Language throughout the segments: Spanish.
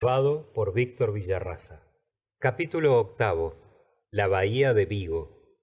Por Víctor Villarraza. Capítulo octavo. La bahía de Vigo.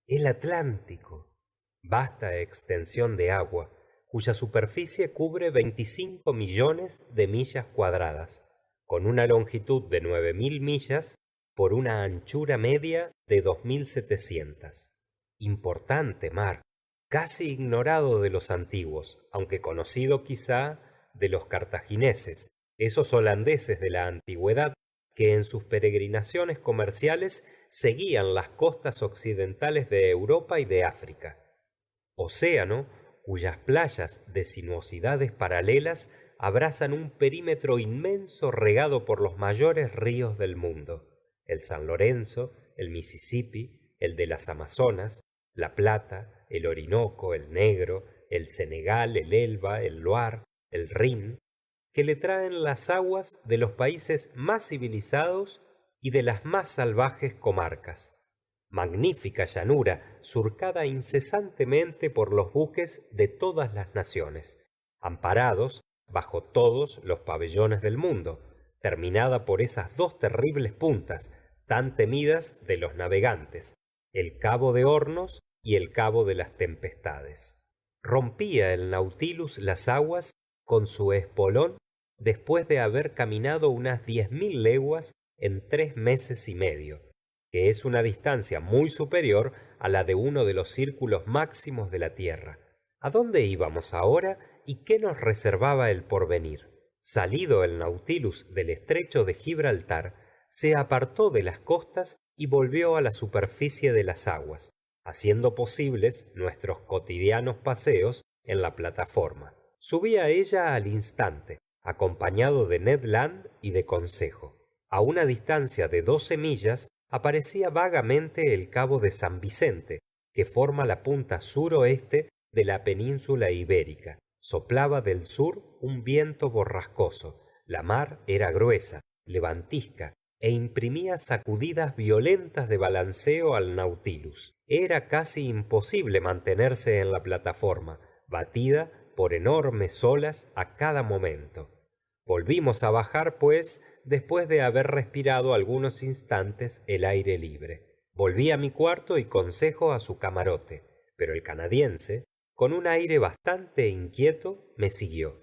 El Atlántico. Vasta extensión de agua, cuya superficie cubre 25 millones de millas cuadradas, con una longitud de 9000 millas por una anchura media de 2700. Importante mar, casi ignorado de los antiguos, aunque conocido quizá de los cartagineses, esos holandeses de la antigüedad que en sus peregrinaciones comerciales seguían las costas occidentales de Europa y de África. Océano cuyas playas de sinuosidades paralelas abrazan un perímetro inmenso regado por los mayores ríos del mundo: el San Lorenzo, el Mississippi, el de las Amazonas, la Plata, el Orinoco, el Negro, el Senegal, el Elba, el Loire, el Rin, que le traen las aguas de los países más civilizados y de las más salvajes comarcas. Magnífica llanura surcada incesantemente por los buques de todas las naciones, amparados bajo todos los pabellones del mundo, terminada por esas dos terribles puntas tan temidas de los navegantes: el Cabo de Hornos y el Cabo de las Tempestades. Rompía el Nautilus las aguas con su espolón después de haber caminado unas 10.000 leguas en 3 meses y medio, que es una distancia muy superior a la de uno de los círculos máximos de la Tierra. ¿A dónde íbamos ahora y qué nos reservaba el porvenir? Salido el Nautilus del estrecho de Gibraltar, se apartó de las costas y volvió a la superficie de las aguas, haciendo posibles nuestros cotidianos paseos en la plataforma. Subí a ella al instante, acompañado de Ned Land y de Consejo. A una distancia de 12 millas aparecía vagamente el cabo de San Vicente, que forma la punta suroeste de la península ibérica. Soplaba del sur un viento borrascoso, la mar era gruesa, levantisca, e imprimía sacudidas violentas de balanceo al Nautilus. Era casi imposible mantenerse en la plataforma, batida por enormes olas a cada momento. Volvimos a bajar, pues, después de haber respirado algunos instantes el aire libre. Volví a mi cuarto y Consejo a su camarote, pero el canadiense, con un aire bastante inquieto, me siguió.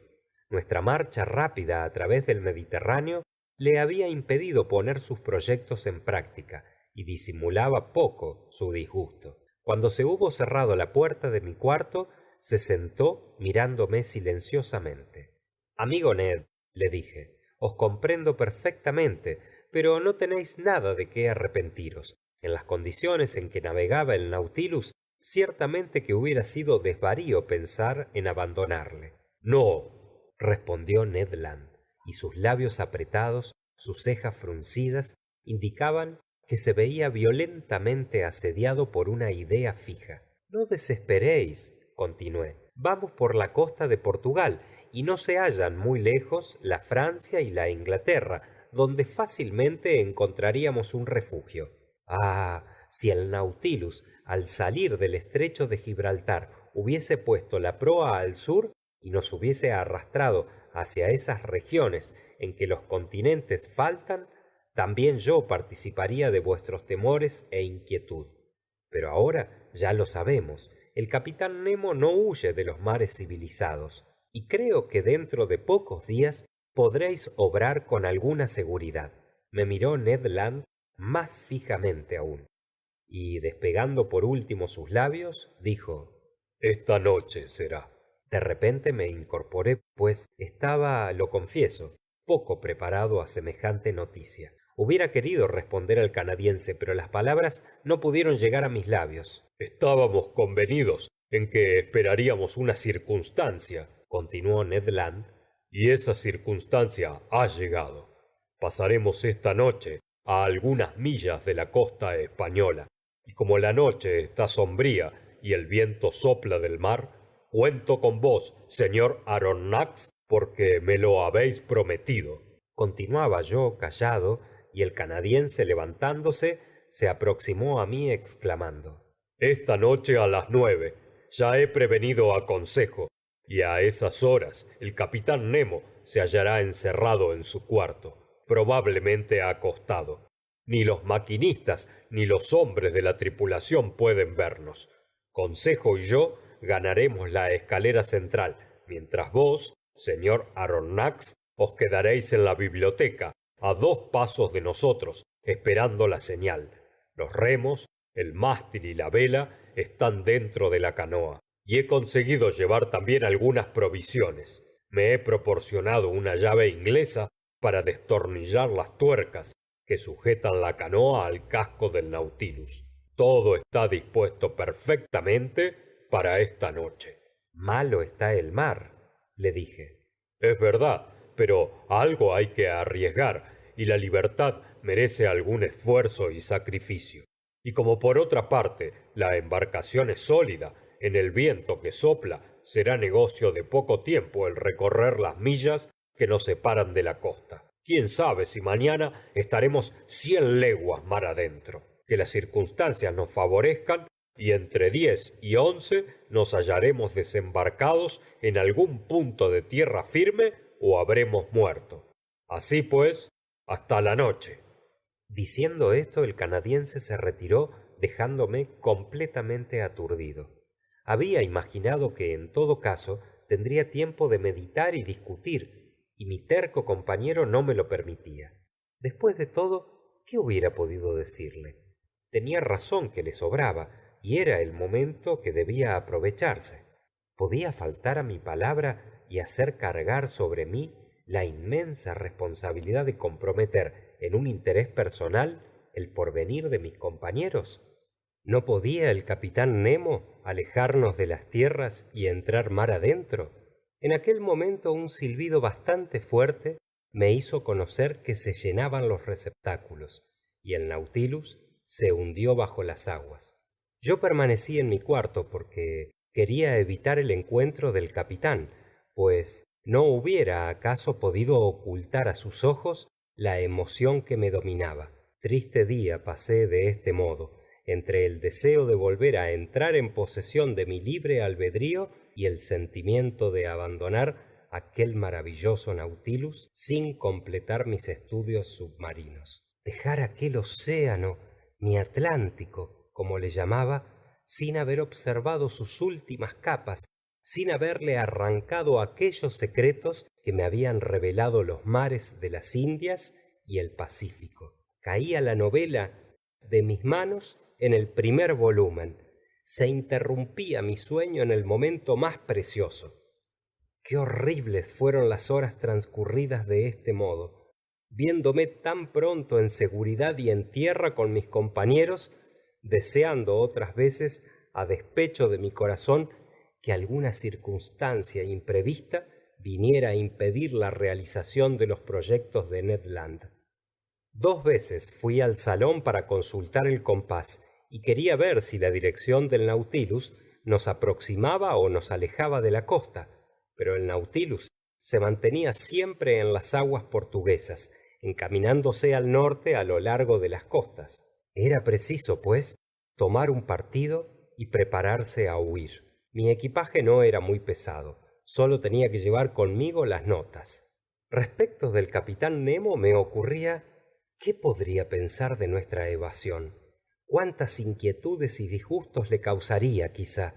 Nuestra marcha rápida a través del Mediterráneo le había impedido poner sus proyectos en práctica, y disimulaba poco su disgusto. Cuando se hubo cerrado la puerta de mi cuarto, se sentó mirándome silenciosamente. Amigo Ned, le dije, os comprendo perfectamente, pero no tenéis nada de qué arrepentiros. En las condiciones en que navegaba el Nautilus, ciertamente que hubiera sido desvarío pensar en abandonarle. No, respondió Ned Land, y sus labios apretados, sus cejas fruncidas, indicaban que se veía violentamente asediado por una idea fija. No desesperéis, continué. Vamos por la costa de Portugal, y no se hallan muy lejos la Francia y la Inglaterra, donde fácilmente encontraríamos un refugio. Ah, si el Nautilus, al salir del estrecho de Gibraltar, hubiese puesto la proa al sur y nos hubiese arrastrado hacia esas regiones en que los continentes faltan, también yo participaría de vuestros temores e inquietud. Pero ahora ya lo sabemos, el capitán Nemo no huye de los mares civilizados, y creo que dentro de pocos días podréis obrar con alguna seguridad. Me miró Ned Land más fijamente aún, y despegando por último sus labios, dijo: esta noche será. De repente me incorporé, pues estaba, lo confieso, poco preparado a semejante noticia. Hubiera querido responder al canadiense, pero las palabras no pudieron llegar a mis labios. Estábamos convenidos en que esperaríamos una circunstancia, continuó Ned Land, y esa circunstancia ha llegado. Pasaremos esta noche a algunas millas de la costa española, y como la noche está sombría y el viento sopla del mar, cuento con vos, señor Aronnax, porque me lo habéis prometido. Continuaba yo callado, y el canadiense, levantándose, se aproximó a mí exclamando: esta noche a las 9 ya he prevenido a Consejo, y a esas horas el capitán Nemo se hallará encerrado en su cuarto. probablemente acostado. Ni los maquinistas ni los hombres de la tripulación pueden vernos. Consejo y yo ganaremos la escalera central, mientras vos, señor Aronnax, os quedaréis en la biblioteca, a 2 pasos de nosotros, esperando la señal. Los remos, el mástil y la vela están dentro de la canoa, y he conseguido llevar también algunas provisiones. Me he proporcionado una llave inglesa para destornillar las tuercas que sujetan la canoa al casco del Nautilus. Todo está dispuesto perfectamente para esta noche. Malo está el mar, le dije. Es verdad, pero algo hay que arriesgar, y la libertad merece algún esfuerzo y sacrificio. Y como por otra parte la embarcación es sólida, en el viento que sopla será negocio de poco tiempo el recorrer las millas que nos separan de la costa. Quién sabe si mañana estaremos 100 leguas mar adentro. Que las circunstancias nos favorezcan y entre 10 y 11 nos hallaremos desembarcados en algún punto de tierra firme o habremos muerto. Así pues, hasta la noche. Diciendo esto, el canadiense se retiró, dejándome completamente aturdido. Había imaginado que en todo caso tendría tiempo de meditar y discutir, y mi terco compañero no me lo permitía. Después de todo, ¿qué hubiera podido decirle? Tenía razón que le sobraba, y era el momento que debía aprovecharse. ¿Podía faltar a mi palabra y hacer cargar sobre mí la inmensa responsabilidad de comprometer en un interés personal el porvenir de mis compañeros? ¿No podía el capitán Nemo alejarnos de las tierras y entrar mar adentro? En aquel momento un silbido bastante fuerte me hizo conocer que se llenaban los receptáculos y el Nautilus se hundió bajo las aguas. Yo permanecí en mi cuarto porque quería evitar el encuentro del capitán, pues no hubiera acaso podido ocultar a sus ojos la emoción que me dominaba. Triste día pasé de este modo, entre el deseo de volver a entrar en posesión de mi libre albedrío y el sentimiento de abandonar aquel maravilloso Nautilus sin completar mis estudios submarinos. Dejar aquel océano, mi Atlántico, como le llamaba, sin haber observado sus últimas capas, sin haberle arrancado aquellos secretos que me habían revelado los mares de las Indias y el Pacífico. Caía la novela de mis manos en el primer volumen. Se interrumpía mi sueño en el momento más precioso. Qué horribles fueron las horas transcurridas de este modo, viéndome tan pronto en seguridad y en tierra con mis compañeros, deseando otras veces, a despecho de mi corazón, que alguna circunstancia imprevista viniera a impedir la realización de los proyectos de Ned Land. 2 veces fui al salón para consultar el compás y quería ver si la dirección del Nautilus nos aproximaba o nos alejaba de la costa, pero el Nautilus se mantenía siempre en las aguas portuguesas, encaminándose al norte a lo largo de las costas. Era preciso, pues, tomar un partido y prepararse a huir. Mi equipaje no era muy pesado, solo tenía que llevar conmigo las notas. Respecto del capitán Nemo me ocurría: ¿qué podría pensar de nuestra evasión? ¿Cuántas inquietudes y disgustos le causaría, quizá?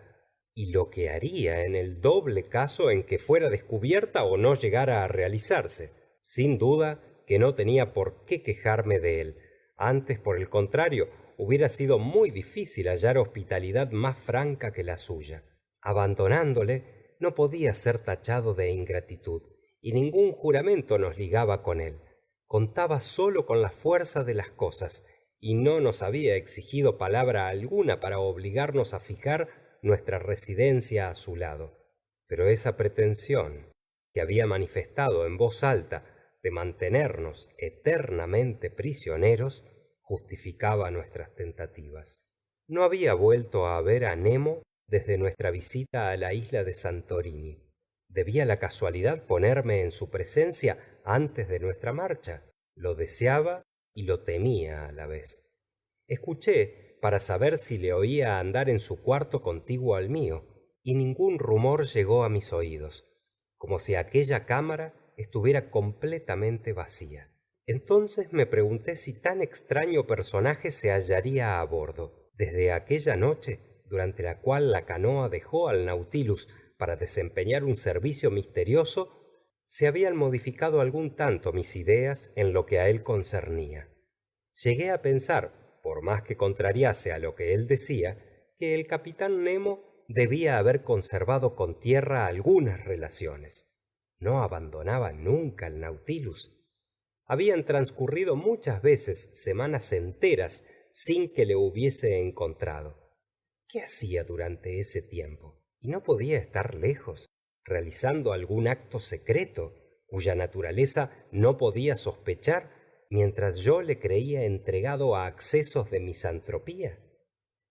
Y lo que haría en el doble caso en que fuera descubierta o no llegara a realizarse. Sin duda que no tenía por qué quejarme de él. Antes, por el contrario, hubiera sido muy difícil hallar hospitalidad más franca que la suya. Abandonándole, no podía ser tachado de ingratitud, y ningún juramento nos ligaba con él. Contaba solo con la fuerza de las cosas, y no nos había exigido palabra alguna para obligarnos a fijar nuestra residencia a su lado. Pero esa pretensión que había manifestado en voz alta de mantenernos eternamente prisioneros justificaba nuestras tentativas. No había vuelto a ver a Nemo desde nuestra visita a la isla de Santorini. ¿Debía la casualidad ponerme en su presencia antes de nuestra marcha? Lo deseaba y lo temía a la vez. Escuché para saber si le oía andar en su cuarto contiguo al mío, y ningún rumor llegó a mis oídos, como si aquella cámara estuviera completamente vacía. Entonces me pregunté si tan extraño personaje se hallaría a bordo. Desde aquella noche, durante la cual la canoa dejó al Nautilus para desempeñar un servicio misterioso, se habían modificado algún tanto mis ideas en lo que a él concernía. Llegué a pensar, por más que contrariase a lo que él decía, que el capitán Nemo debía haber conservado con tierra algunas relaciones. No abandonaba nunca el Nautilus. Habían transcurrido muchas veces semanas enteras sin que le hubiese encontrado. ¿Qué hacía durante ese tiempo? Y no podía estar lejos, realizando algún acto secreto, cuya naturaleza no podía sospechar, mientras yo le creía entregado a accesos de misantropía.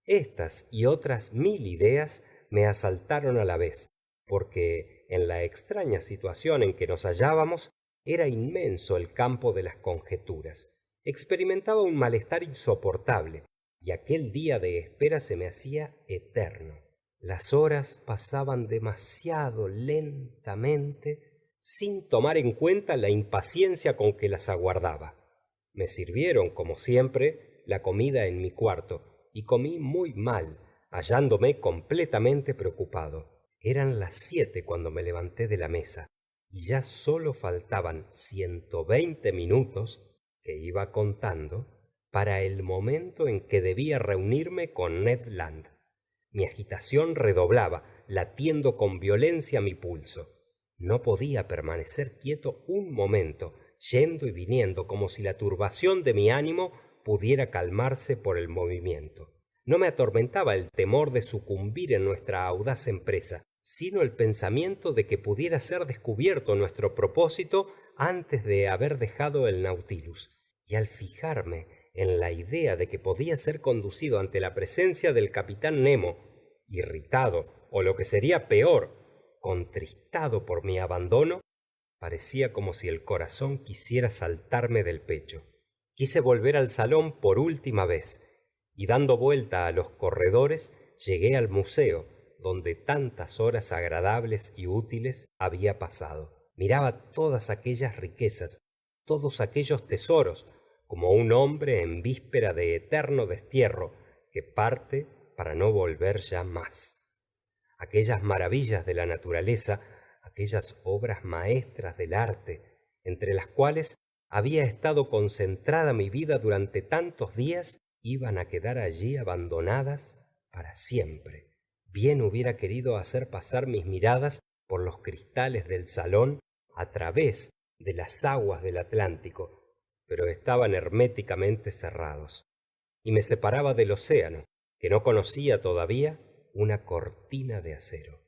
Estas y otras 1000 ideas me asaltaron a la vez, porque en la extraña situación en que nos hallábamos era inmenso el campo de las conjeturas. Experimentaba un malestar insoportable, y aquel día de espera se me hacía eterno. Las horas pasaban demasiado lentamente, sin tomar en cuenta la impaciencia con que las aguardaba. Me sirvieron, como siempre, la comida en mi cuarto, y comí muy mal, hallándome completamente preocupado. Eran las 7 cuando me levanté de la mesa, y ya sólo faltaban 120 minutos, que iba contando, para el momento en que debía reunirme con Ned Land. Mi agitación redoblaba, latiendo con violencia mi pulso. No podía permanecer quieto un momento, yendo y viniendo como si la turbación de mi ánimo pudiera calmarse por el movimiento. No me atormentaba el temor de sucumbir en nuestra audaz empresa, sino el pensamiento de que pudiera ser descubierto nuestro propósito antes de haber dejado el Nautilus. Y al fijarme en la idea de que podía ser conducido ante la presencia del capitán Nemo, irritado, o lo que sería peor, contristado por mi abandono, parecía como si el corazón quisiera saltarme del pecho. Quise volver al salón por última vez, y dando vuelta a los corredores, llegué al museo, donde tantas horas agradables y útiles había pasado. Miraba todas aquellas riquezas, todos aquellos tesoros, como un hombre en víspera de eterno destierro, que parte para no volver ya más. Aquellas maravillas de la naturaleza, aquellas obras maestras del arte, entre las cuales había estado concentrada mi vida durante tantos días, iban a quedar allí abandonadas para siempre. Bien hubiera querido hacer pasar mis miradas por los cristales del salón a través de las aguas del Atlántico, pero estaban herméticamente cerrados, y me separaba del océano, que no conocía todavía, una cortina de acero.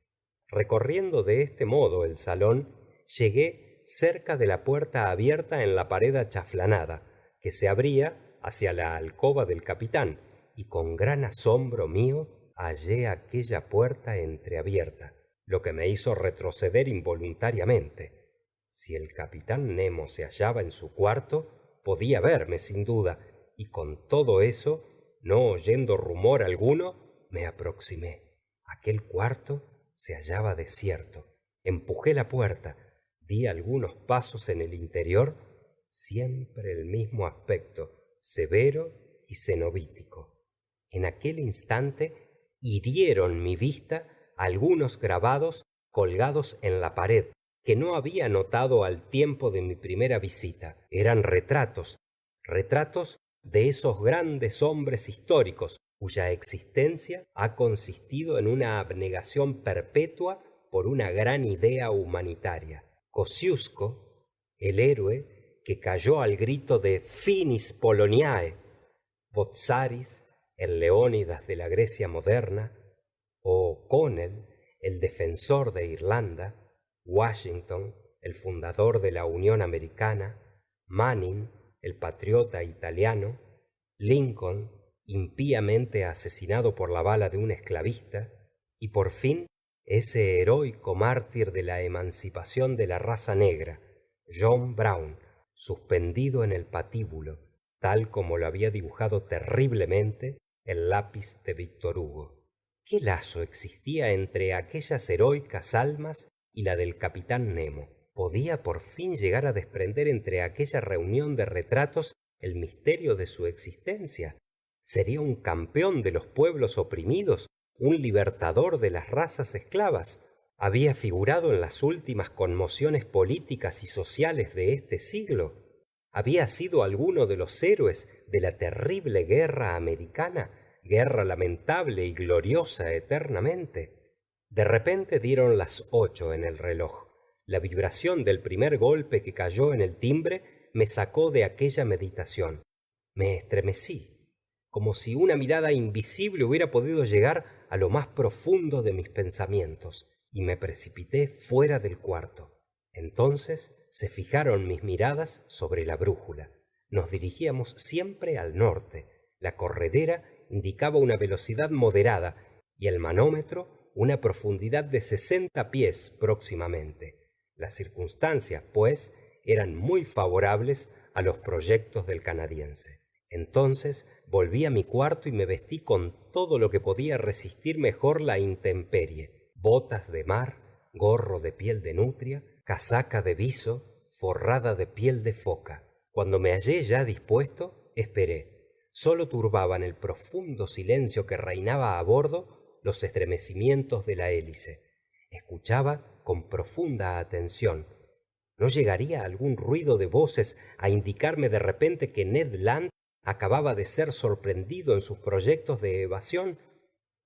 Recorriendo de este modo el salón, llegué cerca de la puerta abierta en la pared achaflanada, que se abría hacia la alcoba del capitán, y con gran asombro mío hallé aquella puerta entreabierta, lo que me hizo retroceder involuntariamente. Si el capitán Nemo se hallaba en su cuarto, podía verme sin duda, y con todo eso, no oyendo rumor alguno, me aproximé. Aquel cuarto se hallaba desierto. Empujé la puerta, di algunos pasos en el interior, siempre el mismo aspecto, severo y cenobítico. En aquel instante hirieron mi vista algunos grabados colgados en la pared, que no había notado al tiempo de mi primera visita. Eran retratos, retratos de esos grandes hombres históricos, cuya existencia ha consistido en una abnegación perpetua por una gran idea humanitaria. Kosciuszko, el héroe que cayó al grito de Finis Poloniae; Botzaris, el Leónidas de la Grecia moderna; o O'Connell, el defensor de Irlanda; Washington, el fundador de la Unión Americana; Manning, el patriota italiano; Lincoln, impíamente asesinado por la bala de un esclavista; y por fin ese heroico mártir de la emancipación de la raza negra, John Brown, suspendido en el patíbulo, tal como lo había dibujado terriblemente el lápiz de Víctor Hugo. ¿Qué lazo existía entre aquellas heroicas almas y la del capitán Nemo? podía por fin llegar a desprender entre aquella reunión de retratos el misterio de su existencia. Sería un campeón de los pueblos oprimidos, un libertador de las razas esclavas. Había figurado en las últimas conmociones políticas y sociales de este siglo. Había sido alguno de los héroes de la terrible guerra americana, guerra lamentable y gloriosa eternamente. De repente dieron las 8 en el reloj. La vibración del primer golpe que cayó en el timbre me sacó de aquella meditación. Me estremecí, como si una mirada invisible hubiera podido llegar a lo más profundo de mis pensamientos, y me precipité fuera del cuarto. Entonces se fijaron mis miradas sobre la brújula. Nos dirigíamos siempre al norte. La corredera indicaba una velocidad moderada y el manómetro una profundidad de 60 pies próximamente. Las circunstancias, pues, eran muy favorables a los proyectos del canadiense. Entonces volví a mi cuarto y me vestí con todo lo que podía resistir mejor la intemperie: botas de mar, gorro de piel de nutria, casaca de viso forrada de piel de foca. Cuando me hallé ya dispuesto, esperé. Sólo turbaban el profundo silencio que reinaba a bordo los estremecimientos de la hélice. Escuchaba con profunda atención. ¿No llegaría algún ruido de voces a indicarme de repente que Ned Land acababa de ser sorprendido en sus proyectos de evasión?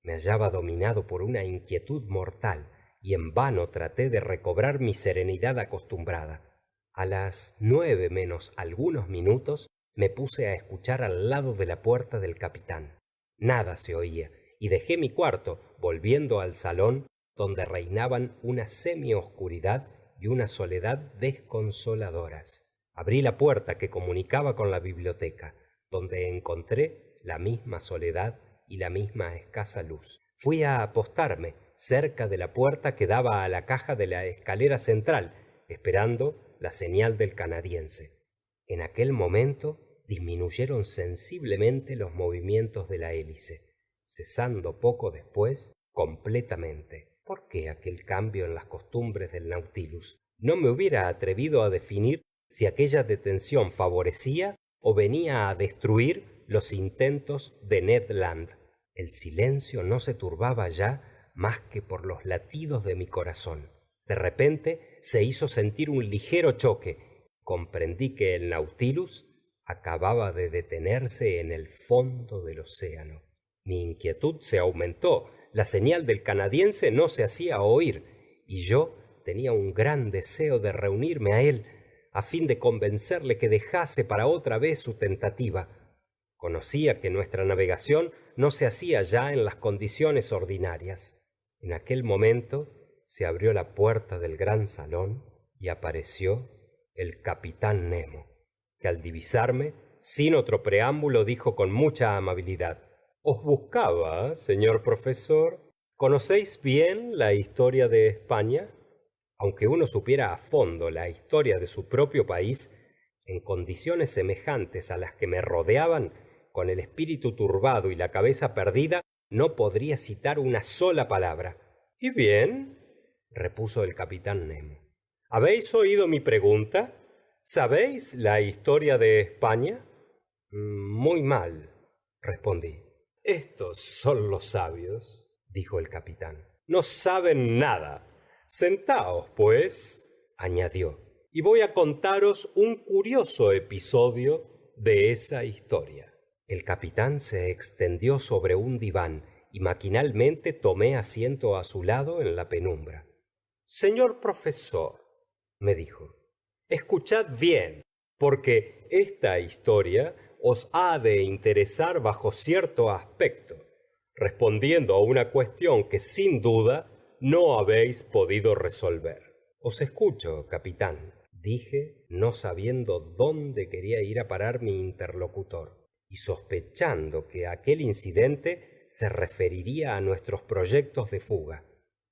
Me hallaba dominado por una inquietud mortal y en vano traté de recobrar mi serenidad acostumbrada. A las 9 menos algunos minutos me puse a escuchar al lado de la puerta del capitán. Nada se oía, y dejé mi cuarto, volviendo al salón, donde reinaban una semioscuridad y una soledad desconsoladoras. Abrí la puerta que comunicaba con la biblioteca, donde encontré la misma soledad y la misma escasa luz. Fui a apostarme cerca de la puerta que daba a la caja de la escalera central, esperando la señal del canadiense. En aquel momento disminuyeron sensiblemente los movimientos de la hélice, cesando poco después completamente. ¿Por qué aquel cambio en las costumbres del Nautilus? No me hubiera atrevido a definir si aquella detención favorecía o venía a destruir los intentos de Ned Land. El silencio no se turbaba ya más que por los latidos de mi corazón. De repente se hizo sentir un ligero choque. Comprendí que el Nautilus acababa de detenerse en el fondo del océano. Mi inquietud se aumentó. La señal del canadiense no se hacía oír, y yo tenía un gran deseo de reunirme a él, a fin de convencerle que dejase para otra vez su tentativa. Conocía que nuestra navegación no se hacía ya en las condiciones ordinarias. En aquel momento se abrió la puerta del gran salón y apareció el capitán Nemo, que al divisarme, sin otro preámbulo, dijo con mucha amabilidad: «Os buscaba, señor profesor. ¿Conocéis bien la historia de España?». Aunque uno supiera a fondo la historia de su propio país, en condiciones semejantes a las que me rodeaban, con el espíritu turbado y la cabeza perdida, no podría citar una sola palabra. «¿Y bien?», repuso el capitán Nemo. «¿Habéis oído mi pregunta? ¿Sabéis la historia de España?». «Muy mal», respondí. «Estos son los sabios», dijo el capitán. «No saben nada. Sentaos, pues», añadió, «y voy a contaros un curioso episodio de esa historia». El capitán se extendió sobre un diván y maquinalmente tomé asiento a su lado en la penumbra. «Señor profesor», me dijo, «escuchad bien, porque esta historia os ha de interesar bajo cierto aspecto, respondiendo a una cuestión que sin duda no habéis podido resolver». «Os escucho, capitán», dije, no sabiendo dónde quería ir a parar mi interlocutor, y sospechando que aquel incidente se referiría a nuestros proyectos de fuga.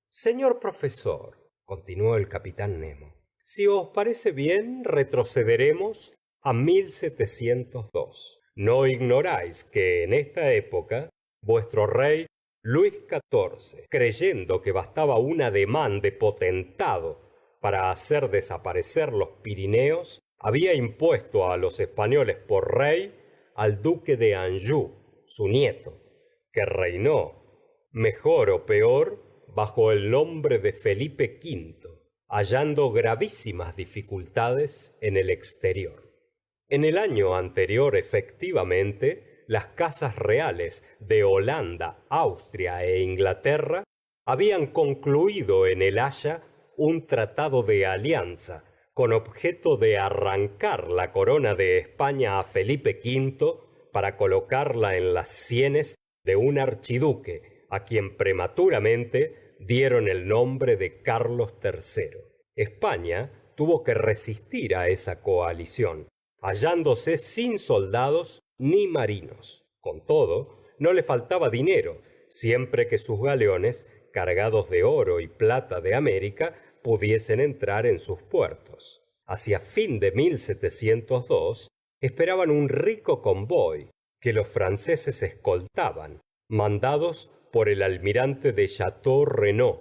«Señor profesor», continuó el capitán Nemo, «si os parece bien, retrocederemos a 1702. No ignoráis que en esta época vuestro rey Luis XIV, creyendo que bastaba un ademán de potentado para hacer desaparecer los Pirineos, había impuesto a los españoles por rey al duque de Anjou, su nieto, que reinó, mejor o peor, bajo el nombre de Felipe V, hallando gravísimas dificultades en el exterior. En el año anterior, efectivamente, las casas reales de Holanda, Austria e Inglaterra habían concluido en el Haya un tratado de alianza con objeto de arrancar la corona de España a Felipe V para colocarla en las sienes de un archiduque a quien prematuramente dieron el nombre de Carlos III. España tuvo que resistir a esa coalición, hallándose sin soldados ni marinos. Con todo, no le faltaba dinero, siempre que sus galeones, cargados de oro y plata de América, pudiesen entrar en sus puertos. Hacia fin de 1702, esperaban un rico convoy que los franceses escoltaban, mandados por el almirante de Chateau Renaud,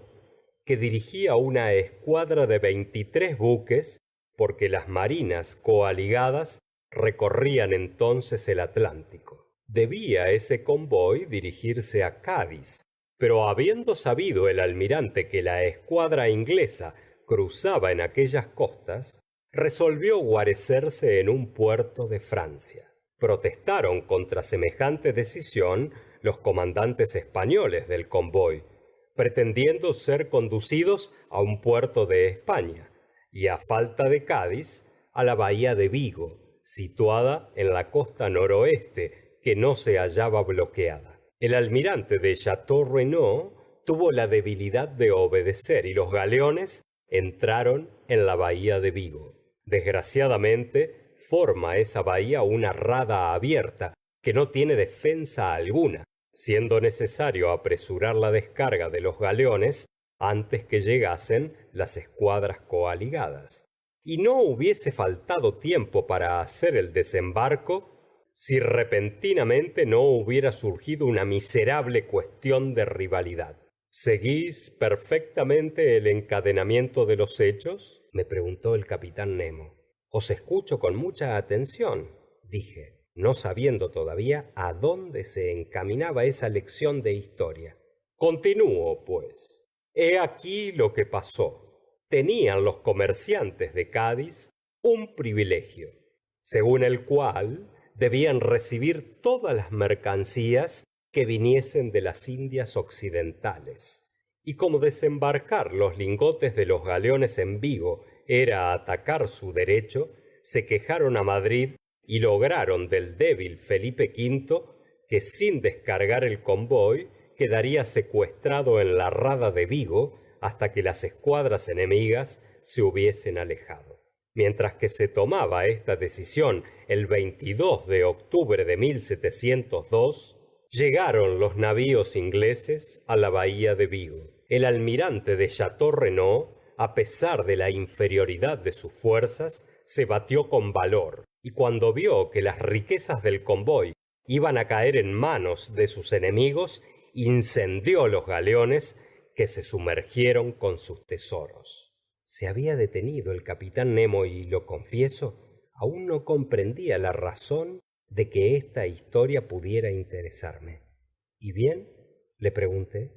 que dirigía una escuadra de 23 buques, porque las marinas coaligadas recorrían entonces el Atlántico. Debía ese convoy dirigirse a Cádiz, pero habiendo sabido el almirante que la escuadra inglesa cruzaba en aquellas costas, resolvió guarecerse en un puerto de Francia. Protestaron contra semejante decisión los comandantes españoles del convoy, pretendiendo ser conducidos a un puerto de España y, a falta de Cádiz, a la bahía de Vigo, situada en la costa noroeste, que no se hallaba bloqueada. El almirante de Chateau Renaud tuvo la debilidad de obedecer y los galeones entraron en la bahía de Vigo. Desgraciadamente, forma esa bahía una rada abierta que no tiene defensa alguna, siendo necesario apresurar la descarga de los galeones antes que llegasen las escuadras coaligadas. Y no hubiese faltado tiempo para hacer el desembarco si repentinamente no hubiera surgido una miserable cuestión de rivalidad. ¿Seguís perfectamente el encadenamiento de los hechos?, me preguntó el capitán Nemo. Os escucho con mucha atención, dije, no sabiendo todavía a dónde se encaminaba esa lección de historia. Continúo, pues. He aquí lo que pasó. Tenían los comerciantes de Cádiz un privilegio, según el cual debían recibir todas las mercancías que viniesen de las Indias occidentales. Y como desembarcar los lingotes de los galeones en Vigo era atacar su derecho, se quejaron a Madrid y lograron del débil Felipe V que, sin descargar el convoy, quedaría secuestrado en la rada de Vigo hasta que las escuadras enemigas se hubiesen alejado. Mientras que se tomaba esta decisión el 22 de octubre de 1702, llegaron los navíos ingleses a la bahía de Vigo. El almirante de Chateau Renaud, a pesar de la inferioridad de sus fuerzas, se batió con valor, y cuando vio que las riquezas del convoy iban a caer en manos de sus enemigos, incendió los galeones que se sumergieron con sus tesoros. Se había detenido el capitán Nemo y, lo confieso, aún no comprendía la razón de que esta historia pudiera interesarme. ¿Y bien?, le pregunté.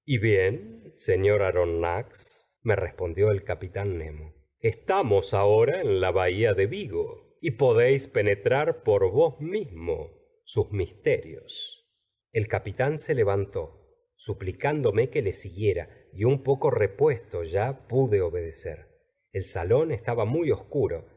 ¿Y bien, señor Aronnax?, me respondió el capitán Nemo. Estamos ahora en la bahía de Vigo y podéis penetrar por vos mismo sus misterios. El capitán se levantó, suplicándome que le siguiera, y un poco repuesto ya pude obedecer. El salón estaba muy oscuro,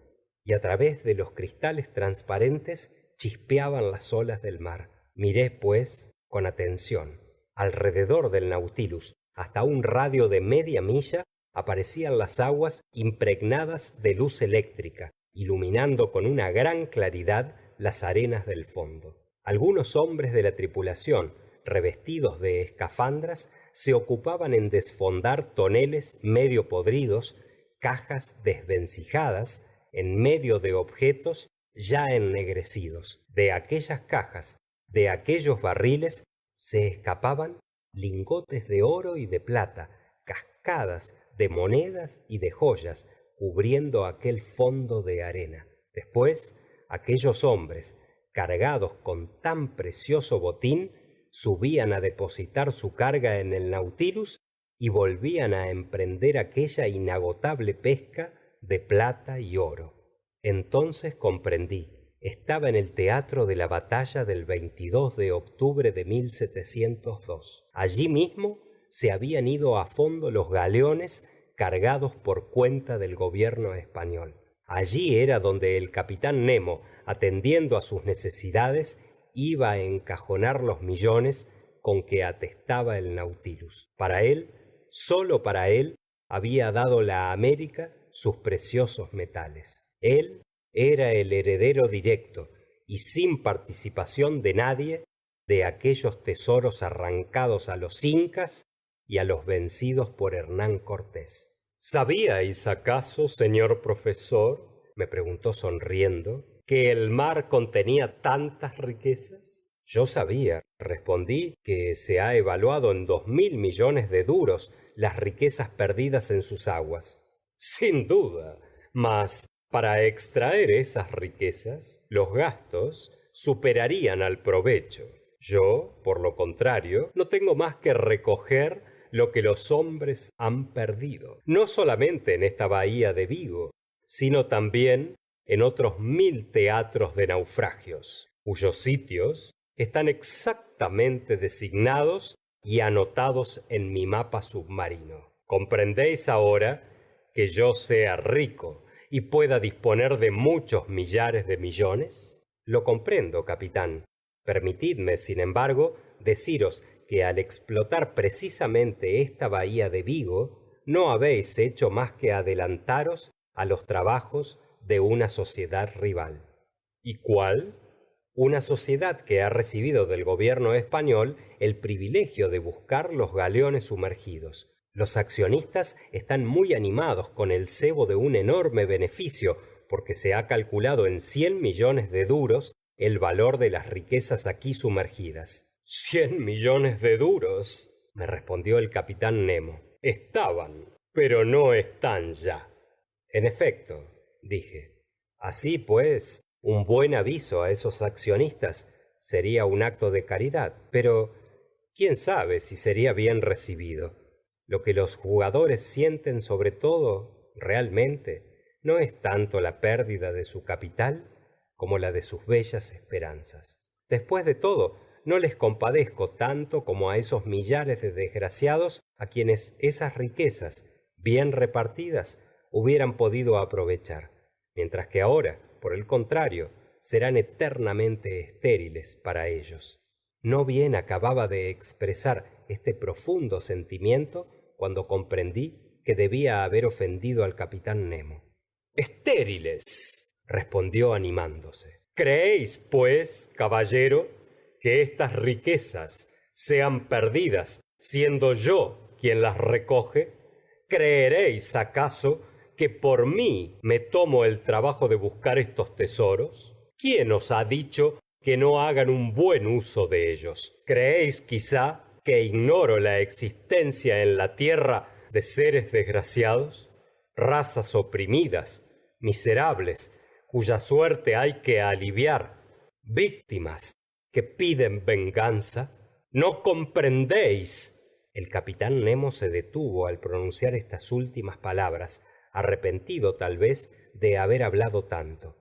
y a través de los cristales transparentes chispeaban las olas del mar. Miré, pues, con atención. Alrededor del Nautilus, hasta un radio de media milla, aparecían las aguas impregnadas de luz eléctrica, iluminando con una gran claridad las arenas del fondo. Algunos hombres de la tripulación, revestidos de escafandras, se ocupaban en desfondar toneles medio podridos, cajas desvencijadas, en medio de objetos ya ennegrecidos. De aquellas cajas, de aquellos barriles, se escapaban lingotes de oro y de plata, cascadas de monedas y de joyas cubriendo aquel fondo de arena. Después, aquellos hombres, cargados con tan precioso botín, subían a depositar su carga en el Nautilus y volvían a emprender aquella inagotable pesca de plata y oro. Entonces comprendí. Estaba en el teatro de la batalla del 22 de octubre de 1702. Allí mismo se habían ido a fondo los galeones cargados por cuenta del gobierno español. Allí era donde el capitán Nemo, atendiendo a sus necesidades, iba a encajonar los millones con que atestaba el Nautilus. Para él, sólo para él, había dado la América sus preciosos metales. Él era el heredero directo y sin participación de nadie de aquellos tesoros arrancados a los incas y a los vencidos por Hernán Cortés. ¿Sabíais acaso, señor profesor, me preguntó sonriendo, que el mar contenía tantas riquezas? Yo sabía, respondí, que se ha evaluado en 2000 millones de duros las riquezas perdidas en sus aguas. Sin duda, mas para extraer esas riquezas, los gastos superarían al provecho. Yo, por lo contrario, no tengo más que recoger lo que los hombres han perdido, no solamente en esta bahía de Vigo, sino también en otros 1000 teatros de naufragios, cuyos sitios están exactamente designados y anotados en mi mapa submarino. ¿Comprendéis ahora que yo sea rico y pueda disponer de muchos millares de millones? Lo comprendo, capitán. Permitidme, sin embargo, deciros que al explotar precisamente esta bahía de Vigo, no habéis hecho más que adelantaros a los trabajos de una sociedad rival. ¿Y cuál? Una sociedad que ha recibido del gobierno español el privilegio de buscar los galeones sumergidos. Los accionistas están muy animados con el cebo de un enorme beneficio, porque se ha calculado en 100 millones de duros el valor de las riquezas aquí sumergidas. 100 millones de duros, me respondió el capitán Nemo. Estaban, pero no están ya. En efecto, dije. Así pues, un buen aviso a esos accionistas sería un acto de caridad, pero quién sabe si sería bien recibido. Lo que los jugadores sienten sobre todo, realmente, no es tanto la pérdida de su capital como la de sus bellas esperanzas. Después de todo, no les compadezco tanto como a esos millares de desgraciados a quienes esas riquezas, bien repartidas, hubieran podido aprovechar, mientras que ahora, por el contrario, serán eternamente estériles para ellos. No bien acababa de expresar este profundo sentimiento cuando comprendí que debía haber ofendido al capitán Nemo. Estériles, respondió animándose. ¿Creéis, pues, caballero, que estas riquezas sean perdidas siendo yo quien las recoge? ¿Creeréis acaso que por mí me tomo el trabajo de buscar estos tesoros? ¿Quién os ha dicho que no hagan un buen uso de ellos? ¿Creéis quizá que ignoro la existencia en la tierra de seres desgraciados, razas oprimidas, miserables, cuya suerte hay que aliviar, víctimas que piden venganza? ¿No comprendéis? El capitán Nemo se detuvo al pronunciar estas últimas palabras, arrepentido tal vez de haber hablado tanto.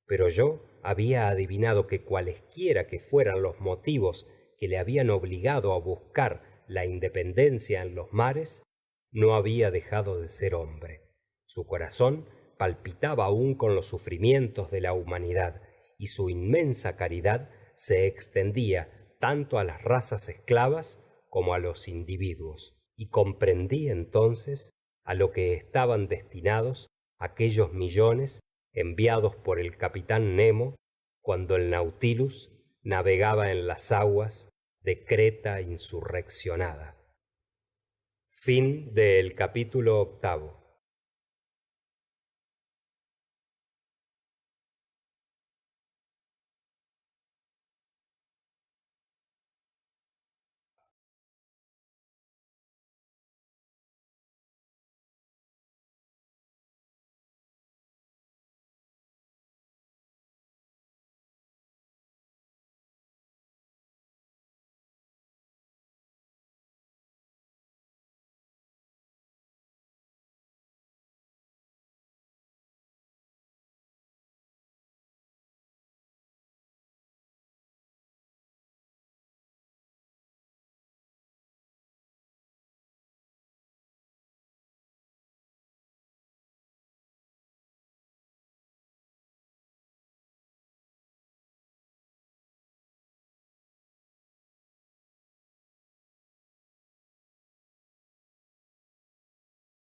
Pero yo había adivinado que cualesquiera que fueran los motivos que le habían obligado a buscar la independencia en los mares, no había dejado de ser hombre. Su corazón palpitaba aún con los sufrimientos de la humanidad, y su inmensa caridad se extendía tanto a las razas esclavas como a los individuos. Y comprendí entonces a lo que estaban destinados aquellos millones enviados por el capitán Nemo cuando el Nautilus navegaba en las aguas de Creta insurreccionada. Fin del capítulo 8.